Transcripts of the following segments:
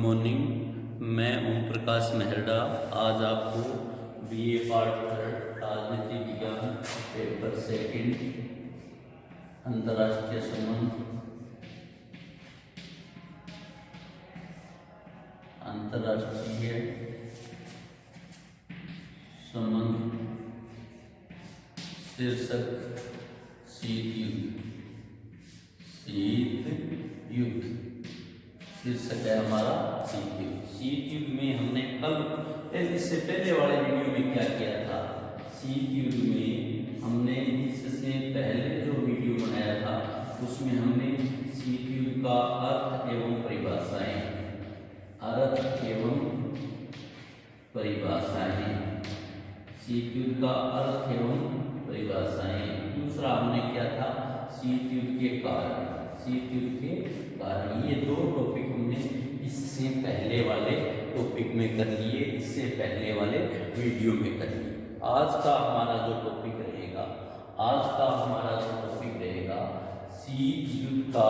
Morning. मैं ओम प्रकाश मेहरडा आज आपको बीए पार्ट थर्ड राजनीति विज्ञान पेपर सेकंड अंतर्राष्ट्रीय संबंध शीर्षक शीत युद्ध शीर्षक है हमारा शीत युद्ध। शीत युद्ध में हमने कल इससे पहले वाले वीडियो में क्या किया था? शीत युद्ध में हमने इससे पहले जो वीडियो बनाया था उसमें हमने शीत युद्ध का अर्थ एवं परिभाषाएं शीत युद्ध का अर्थ एवं परिभाषाएं। दूसरा हमने क्या था? शीत युद्ध के कारण। ये दो टॉपिक हमने इससे पहले वाले टॉपिक में कर लिए, इससे पहले वाले वीडियो में कर लिए। आज का हमारा जो टॉपिक रहेगा शीत युद्ध का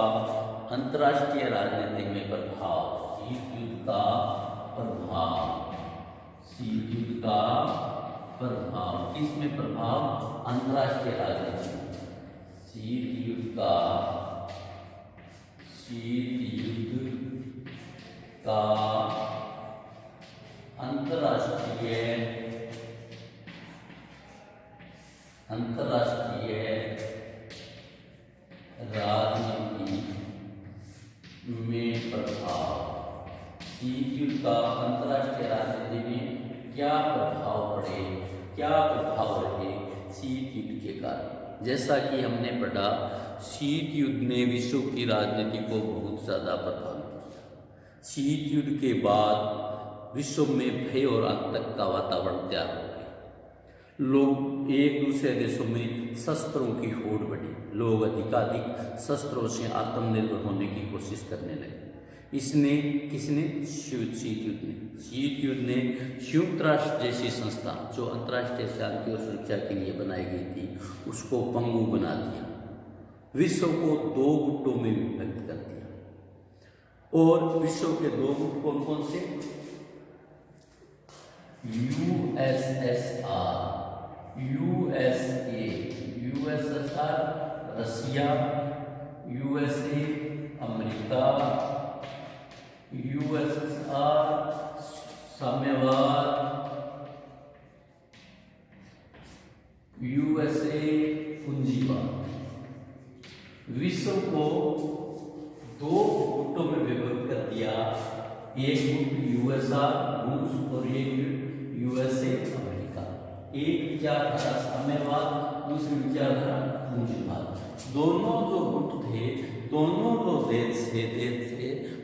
अंतर्राष्ट्रीय राजनीति में प्रभाव। शीत युद्ध का प्रभाव किसमें प्रभाव? अंतर्राष्ट्रीय राजनीति में। शीत युद्ध का अंतर्राष्ट्रीय राजनीति में प्रभाव। शीत युद्ध का अंतर्राष्ट्रीय राजनीति में क्या प्रभाव रहे शीत युद्ध के कारण? जैसा कि हमने पढ़ा, शीत युद्ध ने विश्व की राजनीति को बहुत ज़्यादा प्रभावित किया। शीत युद्ध के बाद विश्व में भय और आतंक का वातावरण तैयार हो गया। लोग एक दूसरे देशों में शस्त्रों की होड़ बढ़ी। लोग अधिकाधिक शस्त्रों से आत्मनिर्भर होने की कोशिश करने लगे। शीत युद्ध ने संयुक्त राष्ट्र जैसी संस्था जो अंतर्राष्ट्रीय शांति और सुरक्षा के लिए बनाई गई थी उसको पंगु बना दिया। विश्व को दो गुटों में विभक्त कर दिया। और विश्व के दो गुट कौन कौन से? यूएसएसआर रसिया, यूएसए अमेरिका, यूएसएसआर साम्यवाद, यूएसए पूंजीवाद। विश्व को दो गुटों में विभक्त कर दिया। एक गुट यूएसआर रूस और एक गुट यूएसए अमेरिका। एक विचारधारा साम्यवाद, दूसरी विचारधारा पूंजीवाद। दोनों जो गुट थे, दोनों जो देश थे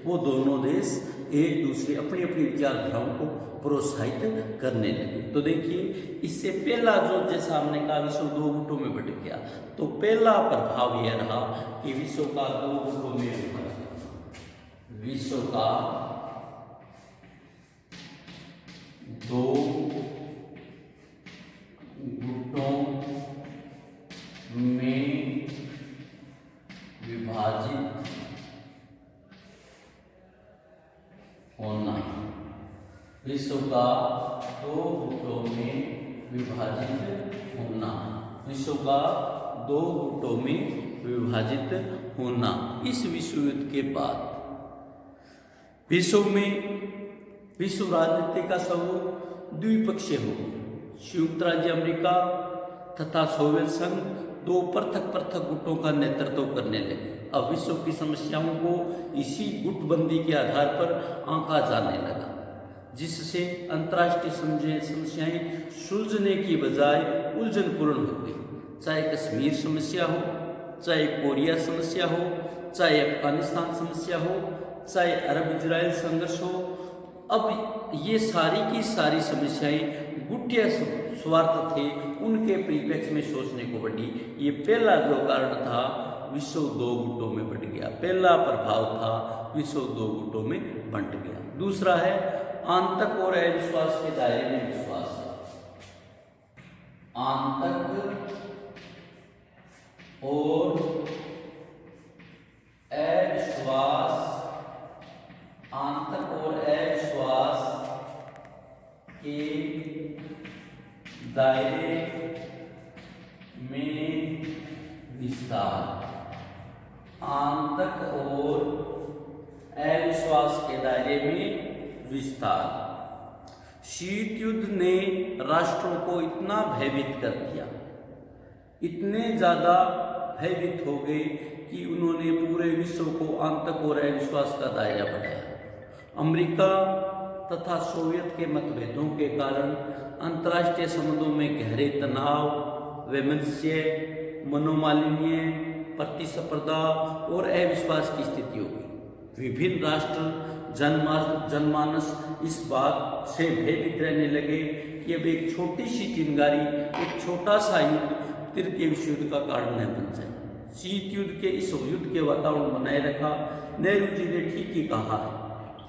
वो दोनों देश एक दूसरे अपनी अपनी विचारधाराओं को प्रोत्साहित करने लगे। तो देखिए, इससे पहला जो जैसा हमने कहा विश्व दो गुटों में बट गया, तो पहला प्रभाव यह रहा कि विश्व का दो गुटों में विभाजन। विश्व का दो गुटों में विभाजित होना। विश्व का दो गुटों में विभाजित होना। विश्व का दो गुटों में विभाजित होना। इस विश्व युद्ध के बाद विश्व राजनीति का स्वरूप द्विपक्षीय हो गया। संयुक्त राज्य अमेरिका तथा सोवियत संघ दो पृथक गुटों का नेतृत्व करने लगे। अब विश्व की समस्याओं को इसी गुटबंदी के आधार पर आंका जाने लगा, जिससे अंतर्राष्ट्रीय समस्याएं सुलझने की बजाय उलझनपूर्ण हो गई। चाहे कश्मीर समस्या हो, चाहे कोरिया समस्या हो, चाहे अफगानिस्तान समस्या हो, चाहे अरब इजराइल संघर्ष हो, अब ये सारी की सारी समस्याएं गुटिया स्वार्थ थे उनके परिप्रेक्ष्य में सोचने को बढ़ी। ये पहला जो कारण था, विश्व दो गुटों में बंट गया। पहला प्रभाव था विश्व दो गुटों में बंट गया। दूसरा है आंतक और अविश्वास के दायरे में विश्वास। आंतक और अविश्वास आंतक और अविश्वास के दायरे में विस्तार। आंतक और अविश्वास के दायरे में विस्तार। शीत युद्ध ने राष्ट्रों को इतना भयभीत कर दिया, इतने ज़्यादा भयभीत हो गए कि उन्होंने पूरे विश्व को आंतक और अविश्वास का दायरा बढ़ाया। अमेरिका तथा सोवियत के मतभेदों के कारण अंतर्राष्ट्रीय संबंधों में गहरे तनाव, वैमनस्य, मनोमालिन्य, प्रतिस्पर्धा और अविश्वास की स्थिति हो गई। विभिन्न राष्ट्र जनमानस इस बात से भयभीत रहने लगे कि अब एक छोटी सी चिंगारी, एक छोटा सा युद्ध तृतीय विश्व युद्ध का कारण न बन जाए। शीत युद्ध के इस युद्ध के वातावरण बनाए रखा। नेहरू जी ने ठीक ही कहा है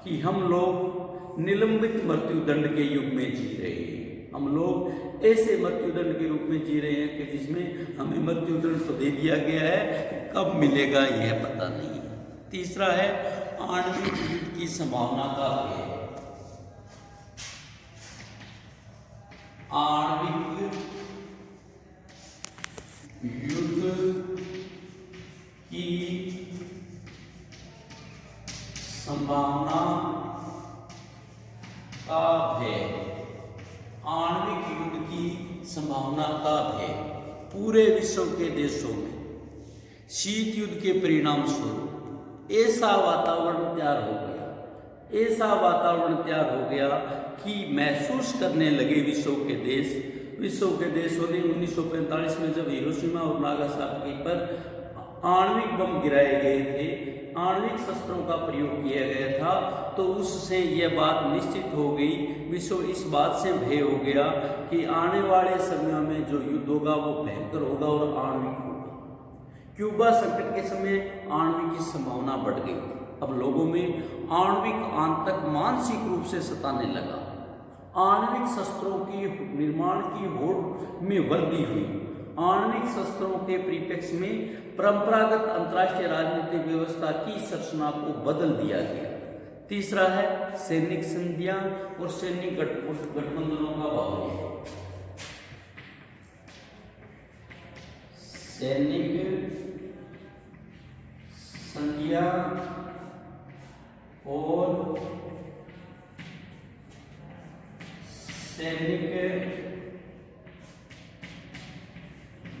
कि हम लोग निलंबित मृत्युदंड के युग में जी रहे हैं। हम लोग ऐसे मृत्युदंड के रूप में जी रहे हैं कि जिसमें हमें मृत्युदंड तो दे दिया गया है, कब मिलेगा यह पता नहीं। तीसरा है आणविक युद्ध की संभावना का भय। आणविक युद्ध की संभावना का भय। आणविक युद्ध की संभावना का भय पूरे विश्व के देशों में शीत युद्ध के परिणाम स्वरूप ऐसा वातावरण तैयार हो गया, ऐसा वातावरण तैयार हो गया कि महसूस करने लगे विश्व के देश होने 1945 में जब हिरोशिमा और नागासाकी पर आणविक बम गिराए गए थे, आणविक शस्त्रों का प्रयोग किया गया था, तो उससे यह बात निश्चित हो गई, विश्व इस बात से भय हो गया कि आने वाले समय में जो युद्ध होगा वो भयंकर होगा और आणविक होगा। क्यूबा संकट के समय आणविक की संभावना बढ़ गई। अब लोगों में आणविक आतंक मानसिक रूप से सताने लगा। आणविक शस्त्रों की निर्माण की होड़ में वृद्धि हुई। आणविक शस्त्रों के परिप्रेक्ष्य में परंपरागत अंतर्राष्ट्रीय राजनीतिक व्यवस्था की संरचना को बदल दिया गया। तीसरा है सैनिक संधियां और सैनिक गठबंधनों का बाहुल्य। सैनिक संधियां और सैनिक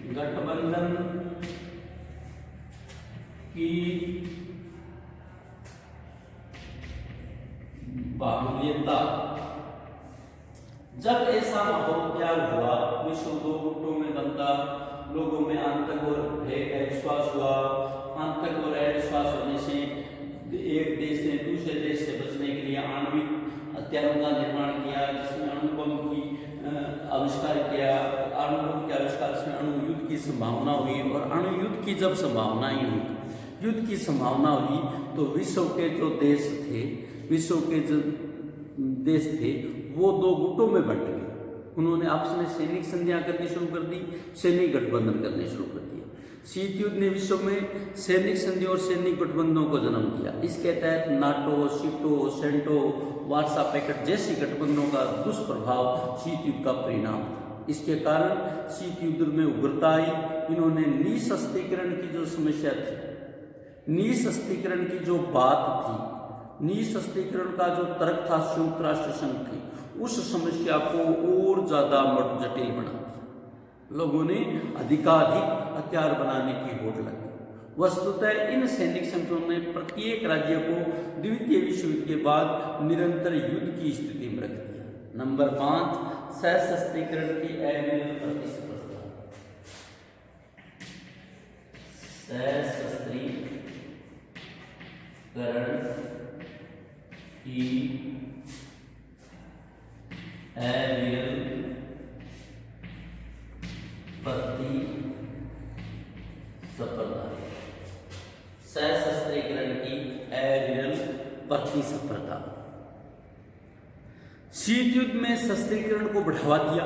गठबंधन की बाहुल्यता। जब ऐसा माहौल तैयार हुआ, विश्व दो गुटों में बनता, लोगों में आतंक और भय अविश्वास हुआ। आतंक और अविश्वास होने से एक देश ने दूसरे देश से बचने के लिए आणविक हथियारों का निर्माण किया, जिसमें अणुबम की आविष्कार किया। अणुबम के आविष्कार से अणु युद्ध की संभावना हुई, और अणु युद्ध की जब संभावना हुई, युद्ध की संभावना हुई, तो विश्व के जो देश थे, विश्व के जो देश थे, वो दो गुटों में बंट गए। उन्होंने आपस में सैनिक संधियां करनी शुरू कर दी, सैनिक गठबंधन करने शुरू कर दिया। शीत युद्ध ने विश्व में सैनिक संधि और सैनिक गठबंधनों को जन्म दिया। इसके तहत नाटो, सीटो, सेंटो, वार्सा पैक्ट जैसी गठबंधनों का दुष्प्रभाव शीत युद्ध का परिणाम था। इसके कारण शीत युद्ध में उग्रता आई। इन्होंने निशस्त्रीकरण की जो समस्या थी, निशस्त्रीकरण की जो बात थी, निशस्त्रीकरण का जो तर्क था संयुक्त राष्ट्र संघ की, उस समस्या को और ज्यादा जटिल बना दिया। लोगों ने अधिकाधिक हथियार बनाने की होड़ लगी। वस्तुतः इन सैनिक संगठनों ने प्रत्येक राज्य को द्वितीय विश्व युद्ध के बाद निरंतर युद्ध की स्थिति में रख दिया। नंबर 5, सशस्त्रीकरण की अविरल प्रतिस्पर्धा। सशस्त्रीकरण की अविरल सशस्त्रीकरण की अविरल प्रतिस्पर्धा। शीत युद्ध में शस्त्रीकरण को बढ़ावा दिया,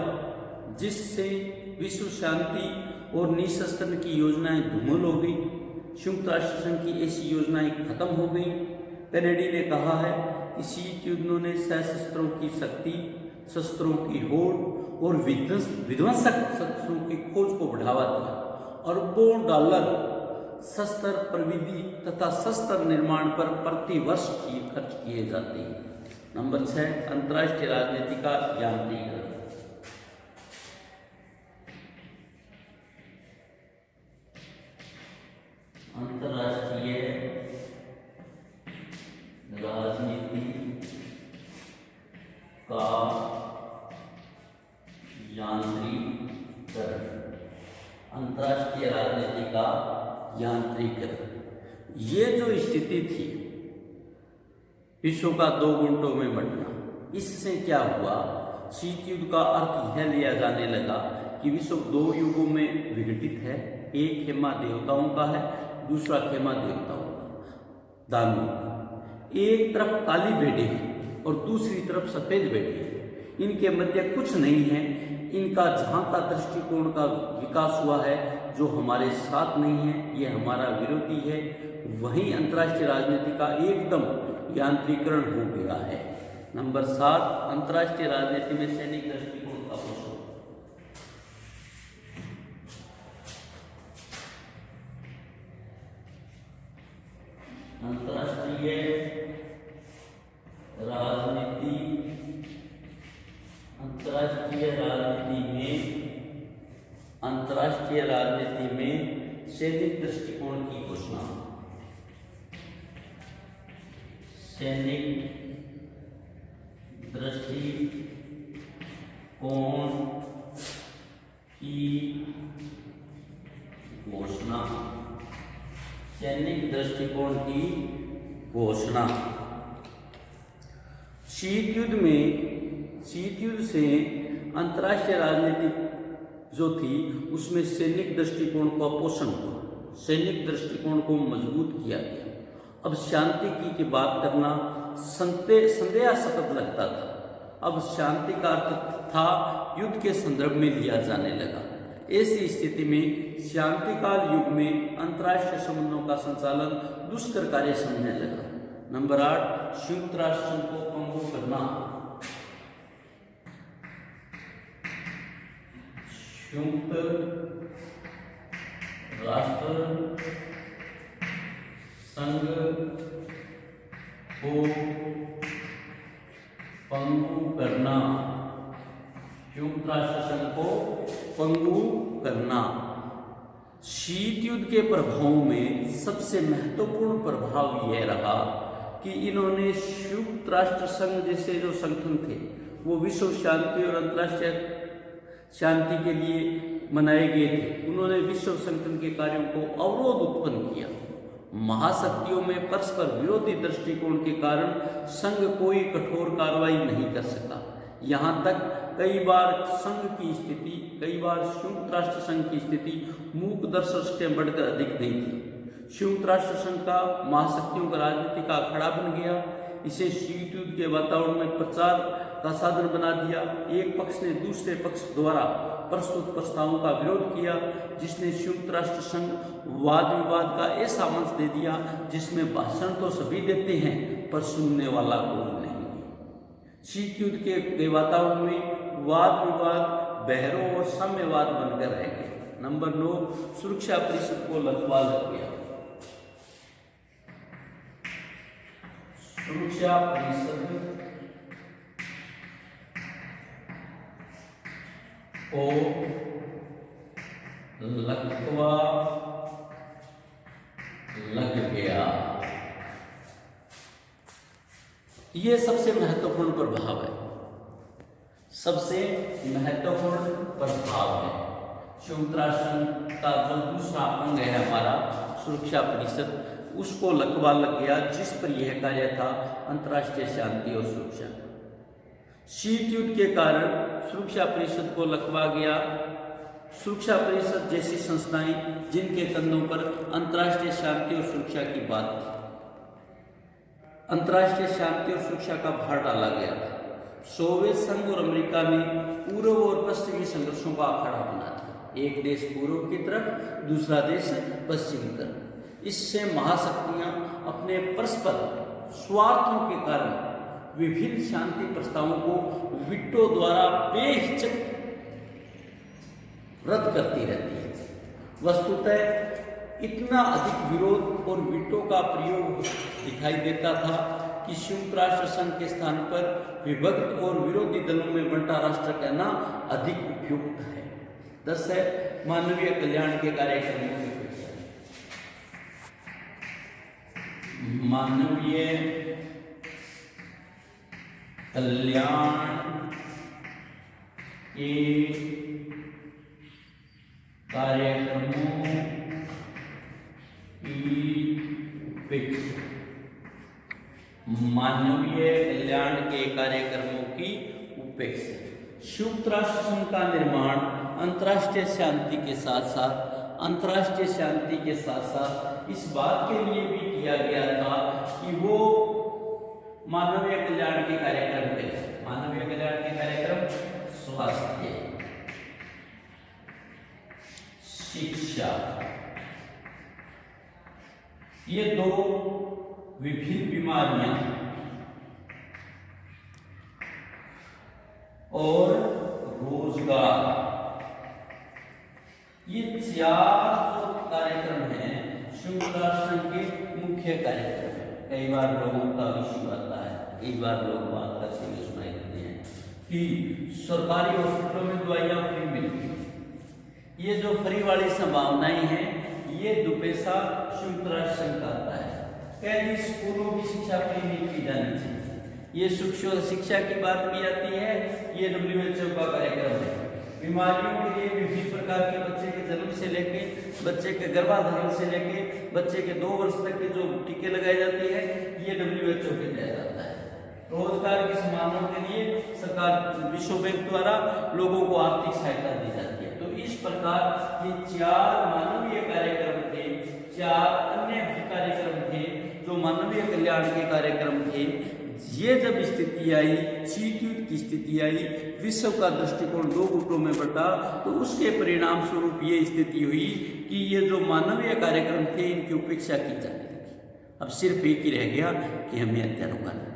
जिससे विश्व शांति और निशस्त्रीकरण की योजनाएं धूमिल हो गई। संयुक्त राष्ट्र संघ की ऐसी योजनाएं खत्म हो गई। कैनेडी ने कहा है कि शीत युद्धों ने सशस्त्रों की शक्ति, शस्त्रों की होड़ और विध्वंसक शस्त्रों की खोज को बढ़ावा दिया। अरबों डॉलर शस्त्र प्रविधि तथा शस्त्र निर्माण पर प्रति वर्ष खर्च किए जाते हैं। नंबर 6, अंतर्राष्ट्रीय राजनीति का यांत्रिकीकरण। अंतर्राष्ट्रीय राजनीति का यांत्रिकीकरण। अंतर्राष्ट्रीय राजनीति का यांत्रिकीकरण। ये जो स्थिति थी विश्व का 2 गुटों में बंटना, इससे क्या हुआ, शीत युद्ध का अर्थ यह लिया जाने लगा कि विश्व 2 युगों में विघटित है। एक खेमा देवताओं का है, दूसरा खेमा देवताओं का, दानवों का। एक तरफ काली भेड़ें हैं और दूसरी तरफ सफेद भेड़ें हैं। इनके मध्य कुछ नहीं है। इनका जहाँ का दृष्टिकोण का विकास हुआ है जो हमारे साथ नहीं है, ये हमारा विरोधी है। वहीं अंतर्राष्ट्रीय राजनीति का एकदम यांत्रिकीकरण हो गया है। नंबर 7, अंतर्राष्ट्रीय राजनीति में सैनिक दृष्टिकोण का पोषण। अंतर्राष्ट्रीय राजनीति में सैनिक दृष्टिकोण की घोषणा। सैनिक दृष्टिकोण की घोषणा। सैनिक दृष्टिकोण की घोषणा। शीत युद्ध से अंतर्राष्ट्रीय राजनीति जो थी उसमें सैनिक दृष्टिकोण का पोषण हुआ। सैनिक दृष्टिकोण को मजबूत किया गया। अब शांति की बात करना संदेहास्पद लगता था। अब शांति का अर्थ था युद्ध के संदर्भ में लिया जाने लगा। ऐसी स्थिति में शांति काल युग में अंतर्राष्ट्रीय संबंधों का संचालन दुष्कर कार्य समझने लगा। नंबर 8, संयुक्त राष्ट्र संघ को भंग करना। संयुक्त राष्ट्र संघ को पंगु करना। संयुक्त राष्ट्र संघ को पंगु करना। शीत युद्ध के प्रभाव में सबसे महत्वपूर्ण प्रभाव यह रहा कि इन्होंने संयुक्त राष्ट्र संघ जैसे जो संगठन थे वो विश्व शांति और अंतर्राष्ट्रीय शांति के लिए मनाए गए थे। उन्होंने विश्व संगठन के कार्यों को अवरोध उत्पन्न किया। महाशक्तियों में परस्पर विरोधी दृष्टिकोण के कारण संघ कोई कठोर कार्रवाई नहीं कर सका। यहाँ तक कई बार संयुक्त राष्ट्र संघ की स्थिति मूक दर्शक से बढ़कर अधिक नहीं थी। संयुक्त राष्ट्र संघ का महाशक्तियों का राजनीति का अखाड़ा बन गया। इसे शीत युद्ध के वातावरण में प्रचार का साधन बना दिया। एक पक्ष ने दूसरे पक्ष द्वारा प्रस्तुत प्रस्तावों का विरोध किया, जिसने संयुक्त राष्ट्र संघ वाद विवाद का ऐसा मंच दे दिया जिसमें भाषण तो सभी देते हैं पर सुनने वाला कोई नहीं। शीत युद्ध के वातावरण में वाद विवाद बहरों और साम्यवाद बनकर रह गए। नंबर 9, सुरक्षा परिषद को लखवा लग गया। सुरक्षा परिषद को लखवा लग गया। ये सबसे महत्वपूर्ण प्रभाव है। सबसे महत्वपूर्ण प्रभाव है संयुक्त राष्ट्र का जो दूसरा अंग है हमारा सुरक्षा परिषद, उसको लखवा लग गया, जिस पर यह कार्य था अंतर्राष्ट्रीय शांति और सुरक्षा। शीत युद्ध के कारण सुरक्षा परिषद को लखवा गया। सुरक्षा परिषद जैसी संस्थाएं जिनके कंधों पर अंतर्राष्ट्रीय शांति और सुरक्षा की बात थी, अंतर्राष्ट्रीय शांति और सुरक्षा का भार डाला गया था। सोवियत संघ और अमेरिका ने पूर्व और पश्चिमी संघर्षों का अखाड़ा बना दिया। एक देश पूर्व की तरफ, दूसरा देश पश्चिम की तरफ। इससे महाशक्तियां अपने परस्पर स्वार्थों के कारण विभिन्न शांति प्रस्तावों को वीटो द्वारा बेहिचक रद्द करती रहती है। वस्तुतः इतना अधिक विरोध और वीटो का प्रयोग दिखाई देता था कि संयुक्त राष्ट्र संघ के स्थान पर विभक्त और विरोधी दलों में बंटा राष्ट्र कहना अधिक उपयुक्त है। 10 है मानवीय कल्याण के कार्यक्रमों की परीक्षा। मानवीय कल्याण के कार्यक्रमों की उपेक्षा। मानवीय कल्याण के कार्यक्रमों की उपेक्षा। संयुक्त राष्ट्र संघ का निर्माण अंतर्राष्ट्रीय शांति के साथ इस बात के लिए भी किया गया था कि वो मानवीय कल्याण के कार्यक्रम थे। मानवीय कल्याण के कार्यक्रम स्वास्थ्य, शिक्षा, ये दो विभिन्न बीमारियां और रोजगार, ये 4 जो कार्यक्रम हैं संयुक्त राष्ट्र संघ के मुख्य कार्यक्रम है। कई बार लोगों का इश्यू आता है, कई बार लोग बात करते हुए सुनाई देते हैं कि सरकारी हॉस्पिटलों में दवाइयां फ्री मिलती हैं। ये जो फ्री वाली संभावनाएं हैं, ये दुपेशा संयुक्त राष्ट्र संघ का आता है। कई स्कूलों की शिक्षा फ्री नहीं की जानी चाहिए। ये शिक्षा की बात भी आती है। ये WHO का कार्यक्रम है। बीमारियों के लिए विभिन्न प्रकार के बच्चे के जन्म से लेके बच्चे के गर्भाधारण से लेके बच्चे के 2 वर्ष तक के जो टीके लगाए जाते हैं, ये WHO के तहत आता है। रोजगार की संभावनाओं के लिए सरकार विश्व बैंक द्वारा लोगों को आर्थिक सहायता दी जाती है। तो इस प्रकार ये 4 मानवीय कार्यक्रम थे, 4 अन्य भी कार्यक्रम थे जो मानवीय कल्याण के कार्यक्रम थे। ये जब स्थिति आई, शीत युद्ध की स्थिति आई, विश्व का दृष्टिकोण 2 गुटों में बटा, तो उसके परिणाम स्वरूप ये स्थिति हुई कि ये जो मानवीय कार्यक्रम थे इनकी उपेक्षा की जाने लगी। अब सिर्फ एक ही रह गया कि हमें हत्यारों का निर्माण।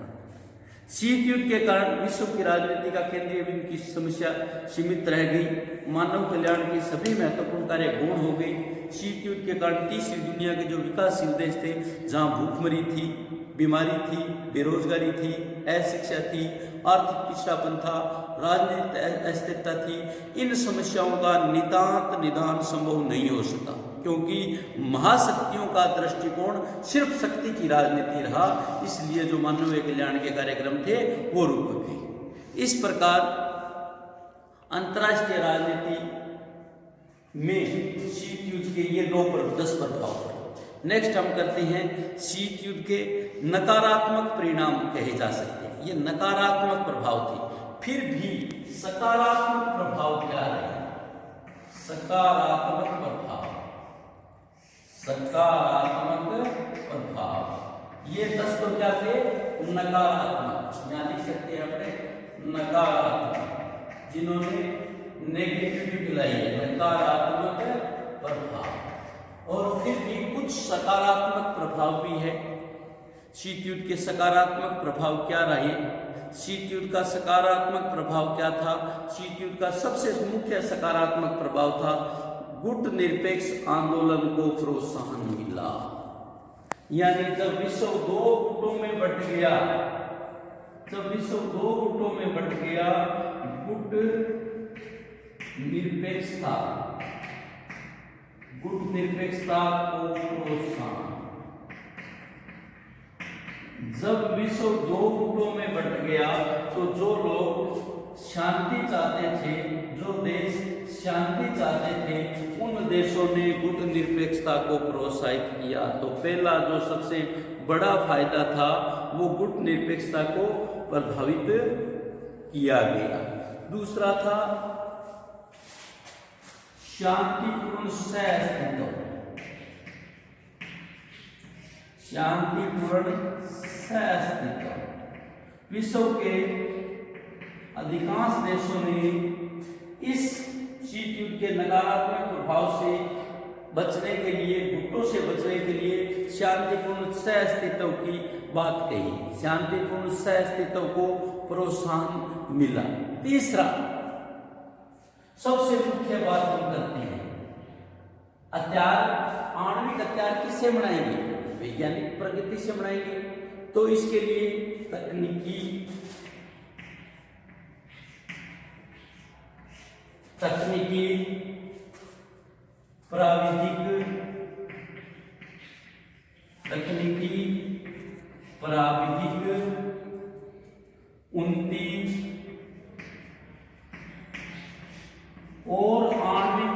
शीत युद्ध के कारण विश्व की राजनीति का केंद्रीय बिंदु की समस्या सीमित रह गई। मानव कल्याण की सभी महत्वपूर्ण कार्य गौण हो गई। शीत युद्ध के कारण तीसरी दुनिया के जो विकासशील देश थे, जहाँ भूखमरी थी, बीमारी थी, बेरोजगारी थी, अशिक्षा थी, आर्थिक पिछड़ापन था, राजनीतिक अस्थिरता थी, इन समस्याओं का नितांत निदान संभव नहीं हो सका, क्योंकि महाशक्तियों का दृष्टिकोण सिर्फ शक्ति की राजनीति रहा। इसलिए जो मानवीय कल्याण के कार्यक्रम थे वो रुक गए। इस प्रकार अंतर्राष्ट्रीय राजनीति में शीत युद्ध के ये 10 प्रभाव पड़े। नेक्स्ट हम करते हैं शीत युद्ध के नकारात्मक परिणाम कहे जा सकते हैं। ये नकारात्मक प्रभाव थे। फिर भी सकारात्मक प्रभाव क्या रहे? सकारात्मक प्रभाव ये 10 तो क्या थे? नकारात्मक, यहाँ लिख सकते हैं अपने नकारात्मक, जिन्होंने नेगेटिविटी फैलाई है, नकारात्मक प्रभाव। और फिर भी कुछ सकारात्मक प्रभाव भी है। शीत युद्ध के सकारात्मक प्रभाव क्या रहे? शीत युद्ध का सकारात्मक प्रभाव क्या था? शीत युद्ध का सबसे मुख्य सकारात्मक प्रभाव था गुट निरपेक्ष आंदोलन को प्रोत्साहन मिला। यानी जब विश्व 2 गुटों में बट गया, गुट निरपेक्षता को प्रोत्साहन। जब विश्व 2 गुटों में बट गया तो जो लोग शांति चाहते थे, जो देश शांति चाहते थे, उन देशों ने गुट निरपेक्षता को प्रोत्साहित किया। तो पहला जो सबसे बड़ा फायदा था वो गुट निरपेक्षता को प्रभावित किया गया। दूसरा था शांतिपूर्ण सहअस्तित्व। विश्व के अधिकांश देशों ने इस शीत युद्ध के नकारात्मक प्रभाव से बचने के लिए, गुटों से बचने के लिए शांतिपूर्ण सह अस्तित्व की बात कही, शांतिपूर्ण सह अस्तित्व को प्रोत्साहन मिला। तीसरा सबसे मुख्य बात हम करते हैं, हथियार, आणविक हथियार किससे बनाएंगे? वैज्ञानिक प्रगति से बनाएंगे। तो इसके लिए तकनीकी प्राविधिक उन्नति और आणविक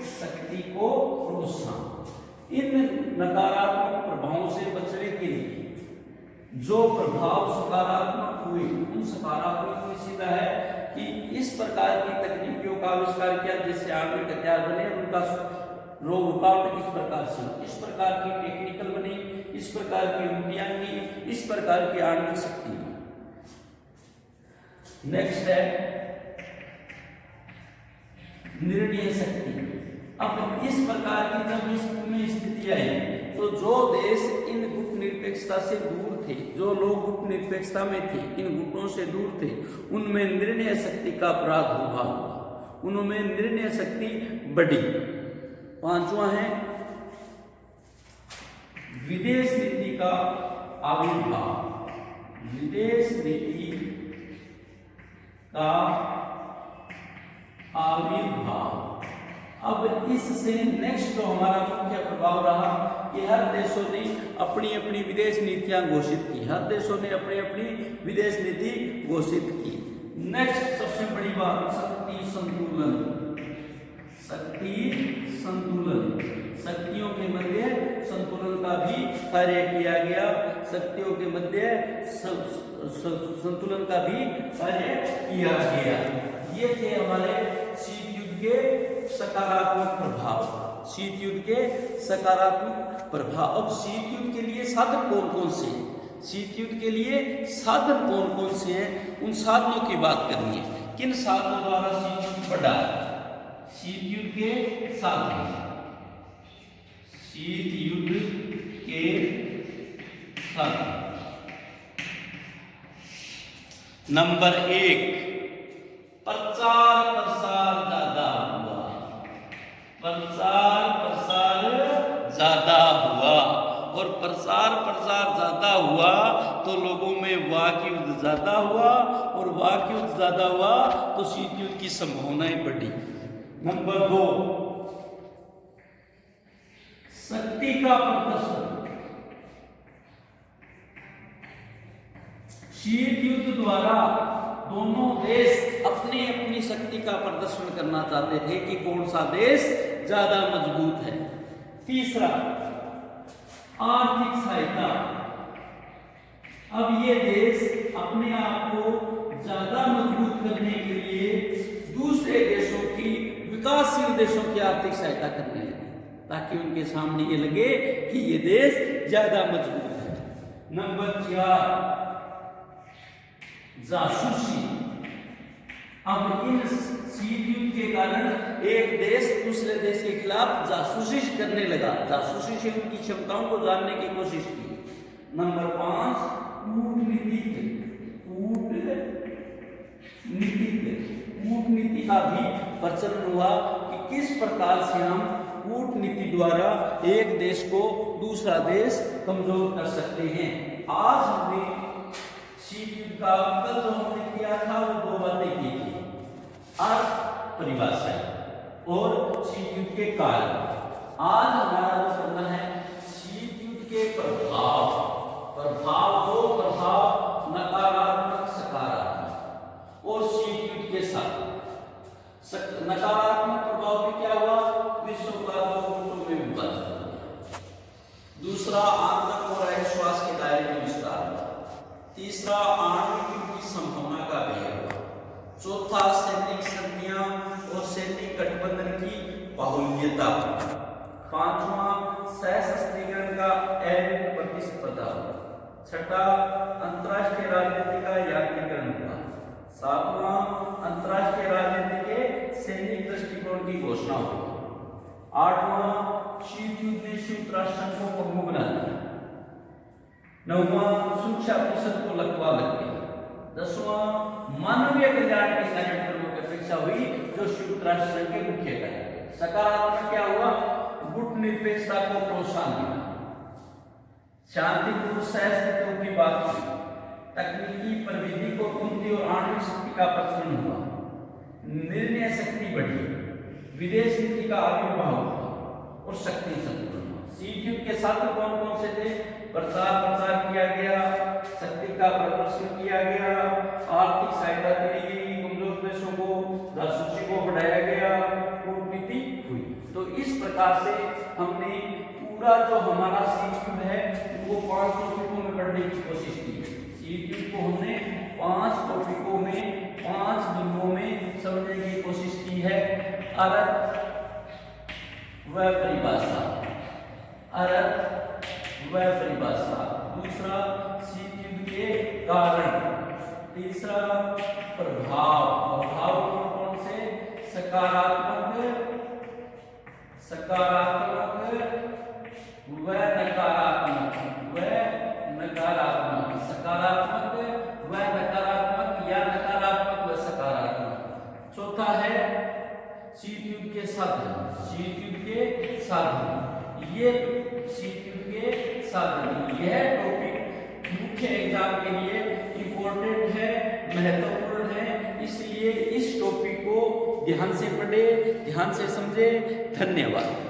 शक्ति को प्रोत्साहन। इन नकारात्मक प्रभावों से बचने के लिए जो प्रभाव सकारात्मक हुए, उन सकारात्मक में सीधा है कि इस प्रकार की तकनीकियों का आविष्कार किया जिससे आणविक हथियार बने, उनका रोग रुकावट इस प्रकार से, इस प्रकार की टेक्निकल बनी, इस प्रकार की उन्नतियां की, इस प्रकार की आणविक शक्ति। नेक्स्ट है निर्णय शक्ति। अब इस प्रकार की जब इसमें स्थिति आई तो जो देश इन गुट निरपेक्षता से दूर थे, जो लोग गुट निरपेक्षता में थे, इन गुटों से दूर थे, उनमें निर्णय शक्ति का प्रादुर्भाव हुआ, उनमें निर्णय शक्ति बढ़ी। पांचवा है विदेश नीति का आविर्भाव। विदेश नीति का आविर्भाव। अब इससे नेक्स्ट जो हमारा मुख्य प्रभाव रहा कि हर देशों ने अपनी अपनी विदेश नीतियां घोषित की, हर देशों ने अपनी अपनी विदेश नीति घोषित की। नेक्स्ट सबसे बड़ी बात शक्ति संतुलन। शक्ति संतुलन, शक्तियों के मध्य संतुलन का भी कार्य किया गया, शक्तियों के मध्य संतुलन का भी कार्य किया गया। ये थे हमारे शीत युद्ध के सकारात्मक प्रभाव, शीत युद्ध के सकारात्मक प्रभाव। अब शीत युद्ध के लिए साधन कौन कौन से हैं? शीत युद्ध के लिए साधन कौन कौन से हैं, उन साधनों की बात करनी है। किन साधनों द्वारा शीत युद्ध बढ़ा? शीत युद्ध के साधन, शीत युद्ध के साधन। नंबर 1, प्रचार प्रसार ज्यादा हुआ, प्रचार प्रसार ज्यादा हुआ। और प्रसार प्रसार ज्यादा हुआ तो लोगों में वाक युद्ध ज्यादा हुआ, और वाक युद्ध ज्यादा हुआ तो शीत युद्ध की संभावनाएं बढ़ी। नंबर 2, शक्ति का प्रदर्शन। शीत युद्ध द्वारा दोनों देश अपनी अपनी शक्ति का प्रदर्शन करना चाहते थे कि कौन सा देश ज्यादा मजबूत है। तीसरा, आर्थिक सहायता। अब ये देश अपने आप को ज्यादा मजबूत करने के लिए दूसरे देशों की, विकासशील देशों की आर्थिक सहायता करने लगे ताकि उनके सामने ये लगे कि ये देश ज्यादा मजबूत है। नंबर 4, जासूसी। अब इन शीत युद्ध के कारण एक देश दूसरे देश के खिलाफ जासूसी करने लगा, जासूसी से उनकी क्षमताओं को जानने की कोशिश की। नंबर 5, कूटनीति का भी प्रचलन हुआ कि किस प्रकार से हम कूटनीति द्वारा एक देश को दूसरा देश कमजोर कर सकते हैं। आज हमने शीत युद्ध का कल जो हमने किया था वो 2 बातें की थी, अर्थ परिभाषा और शीत युद्ध के कारण। आज हमारा जो करना है शीत युद्ध के प्रभाव, दो प्रभाव, नकारात्मक सकारात्मक। और शीत युद्ध के साथ नकारात्मक प्रभाव भी क्या हुआ? विश्व का 2 गुटों में विभाजन हुआ। दूसरा, आतंक और अविश्वास के दायरे में विस्तार हुआ। तीसरा, आणविक युद्ध की संभावना का भेद हुआ। चौथा, सैनिक संधियां और सैनिक गठबंधन की बाहुल्यता। पांचवा, सशस्त्रीकरण का अवैध प्रतिस्पर्धा। छठा, अंतर्राष्ट्रीय राजनीति का यांत्रिकरण हुआ। सातवां, अंतर्राष्ट्रीय राजनीति के सैनिक दृष्टिकोण की घोषणा हुई। आठवां, शीत युद्ध ने संयुक्त राष्ट्र संघ को प्रमुख बना दिया। नौवां, सुरक्षा परिषद को लकवा लग गया। 10वां, मानवीय कल्याण की कार्यक्रमों की अपेक्षा हुई जो संयुक्त राष्ट्र संघ के मुख्य कार्य। सकारात्मक क्या हुआ? गुट निरपेक्षता को प्रोत्साहन मिला, शांतिपूर्ण सहस्तित्व की बात की, तकनीकी प्रविधि को उन्नति और आणविक शक्ति का प्रचलन हुआ, निर्णय शक्ति बढ़ी, विदेश नीति का आविर्भाव हुआ और शक्ति संतुलन हुआ। शीत युद्ध के साधन कौन कौन से थे? प्रचार किया गया, शक्ति का प्रदर्शन किया गया, आर्थिक सहायता दी गई कमजोर देशों को, जासूसी को बढ़ाया गया, कूटनीति हुई। तो इस प्रकार से हमने पूरा जो हमारा शीत युद्ध है वो 5 टॉपिकों में पढ़ने की कोशिश की है। शीत युद्ध को हमने 5 टॉपिकों में 5 बिंदुओं में समझने की कोशिश की है। अर्थ व परिभाषा, अर्थ व परिभाषा। दूसरा, शीत युद्ध के कारण। तीसरा, प्रभाव। प्रभाव कौन से? सकारात्मक व नकारात्मक, सकारात्मक व नकारात्मक या नकारात्मक व सकारात्मक। चौथा है शीत युद्ध के साधन। शीत युद्ध के साधन, ये शीत युद्ध के साधन, यह टॉपिक मुख्य एग्जाम के लिए इम्पोर्टेंट है, महत्वपूर्ण है, इसलिए इस टॉपिक को ध्यान से पढ़े, ध्यान से समझे। धन्यवाद।